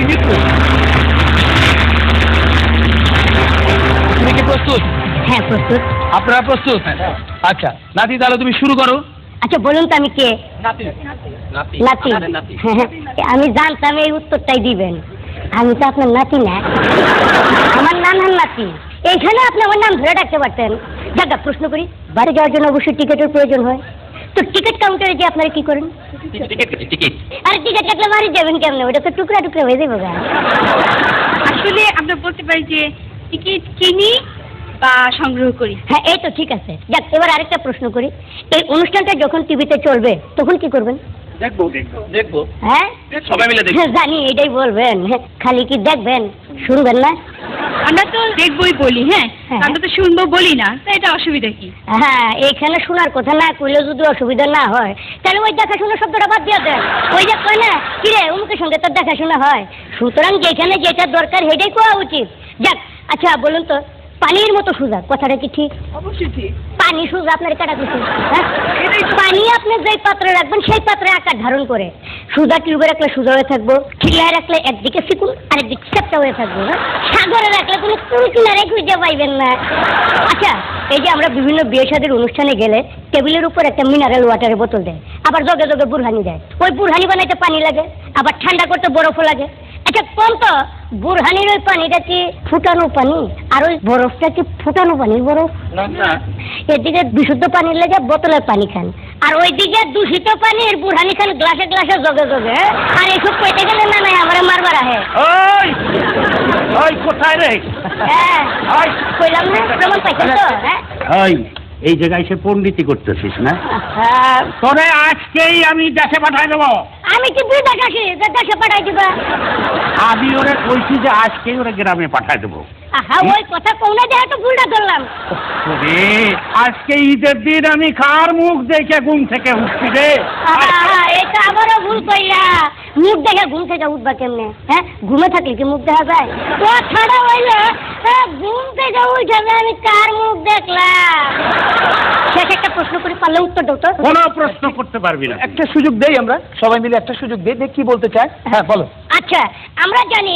মৃত্যু। তুমি কি প্রস্তুত? হ্যাঁ প্রস্তুত। আপনারা প্রস্তুত? আচ্ছা নাতি, তাহলে তুমি শুরু করো। আচ্ছা বলুন তো আমি কে? নাতি। নাতি। আমি জানতাম এই উত্তরটাই দিবেন। আমি তো আপনার নাতি না, আমার নানার নাতি। এইখানে আপনি আমার নাম ধরে ডাকতে পারতেন। দাদা প্রশ্ন করি, বাড়ি যাওয়ার জন্য অবশ্যই টিকিটের প্রয়োজন হয়, তো টিকিট কাউন্টারে যে আপনারা কি করেন? টিকিট। আরে টিকিট কাটলে বাড়ি যাবেন কেমন? ওটা তো টুকরা টুকরা হয়ে যাবে। আসলে আমরা বলতে পারি যে টিকিট কিনি বা সংগ্রহ করি। হ্যাঁ এই তো ঠিক আছে। যাক এবার আরেকটা প্রশ্ন করি, এই অনুষ্ঠানটা যখন টিভিতে চলবে তখন কি করবেন? দেখবো। হ্যাঁ সবাই মিলে দেখবো। জানি এটাই বলবেন, খালি কি দেখবেন, শুনবেন না? আমরা তো দেখবই বলি, হ্যাঁ হ্যাঁ। আমরা তো শুনবো বলি না, তো এটা অসুবিধা কি? হ্যাঁ এইখানে শোনার কথা না কইলে যদি অসুবিধা না হয় তাহলে ওই দেখাশোনা শব্দটা বাদ দিয়ে দেন। ওই যে কয় না কিরে অমুকের সঙ্গে তোর দেখাশোনা হয়, সুতরাং যেখানে যেটা দরকার সেটাই করা উচিত। যাক আচ্ছা বলুন তো, পানির মতো সোজা, কথাটা কি ঠিক? অবশ্যই ঠিক। পানি সোজা আপনার কাটা কিছু, হ্যাঁ পানি আপনি যে পাত্রে রাখবেন সেই পাত্রে আকার ধারণ করে। সোজা টিউবে রাখলে সোজা হয়ে থাকবো, ঠিলায় রাখলে একদিকে চিকুন আরেকদিকে চ্যাপটা হয়ে থাকবো। হ্যাঁ সাগরে রাখলে কোনো কুড়িনারে খুঁজে পাইবেন না। আচ্ছা এই যে আমরা বিভিন্ন বিয়ে শাদীর অনুষ্ঠানে গেলে টেবিলের উপর একটা মিনারেল ওয়াটারের বোতল দেয়, আবার জগে জগে বুরহানি দেয়। ওই বুরহানি বানাইতে পানি লাগে, আবার ঠান্ডা করতে বরফও লাগে। আচ্ছা কোন তো বুরহানির ওই পানিটা কি ফুটানো পানি, আর ওই বরফটা কি ফুটানো পানির বরফ? এদিকে বিশুদ্ধ পানির লেগে বোতলের পানি খান, আর ওইদিকে দূষিত পানির বুরহানি খান গ্লাসে গ্লাসে জগে জগে। আর এইসব পেটে গেলে না নাই আমার মারবার আহে। ওই কোথায় রে? হ্যাঁ কইলাম না প্রমাণ পাইছেন তো? হ্যাঁ ওই এই জায়গায় এসে পণ্ডিতি করতেছিস না? হ্যাঁ, তোরে আজকেই আমি দেশে পাঠাই দেবো। আমি কি বুঝে দেখাছি যে দেশে পাঠাই দিবা? আমি ওরে কইছি যে আজকেই ওরে গ্রামে পাঠাই দেবো। আহা ওই কথা কোনে যে এত ভুলটা ধরলাম। ওরে আজকে ঈদের দিন আমি কার মুখ দেখে ঘুম থেকে উঠছি রে? আহা এটা আবারও ভুল কইলা। মুখ দেখে ঘুম থেকে উঠবা কেমনে? হ্যাঁ ঘুমে থাকলে কি মুখ দেখা যায়? তো ছাড়া হইলো ঘুম থেকে উঠে আমি কার মুখ দেখলাম? শেষ একটা প্রশ্ন করে পারলে উত্তর দাও তো। কোনো প্রশ্ন করতে পারবি না। একটা সুযোগ দেই, আমরা সবাই মিলে একটা সুযোগ দেই, দেখ কি বলতে চায়। হ্যাঁ বলো। আচ্ছা আমরা জানি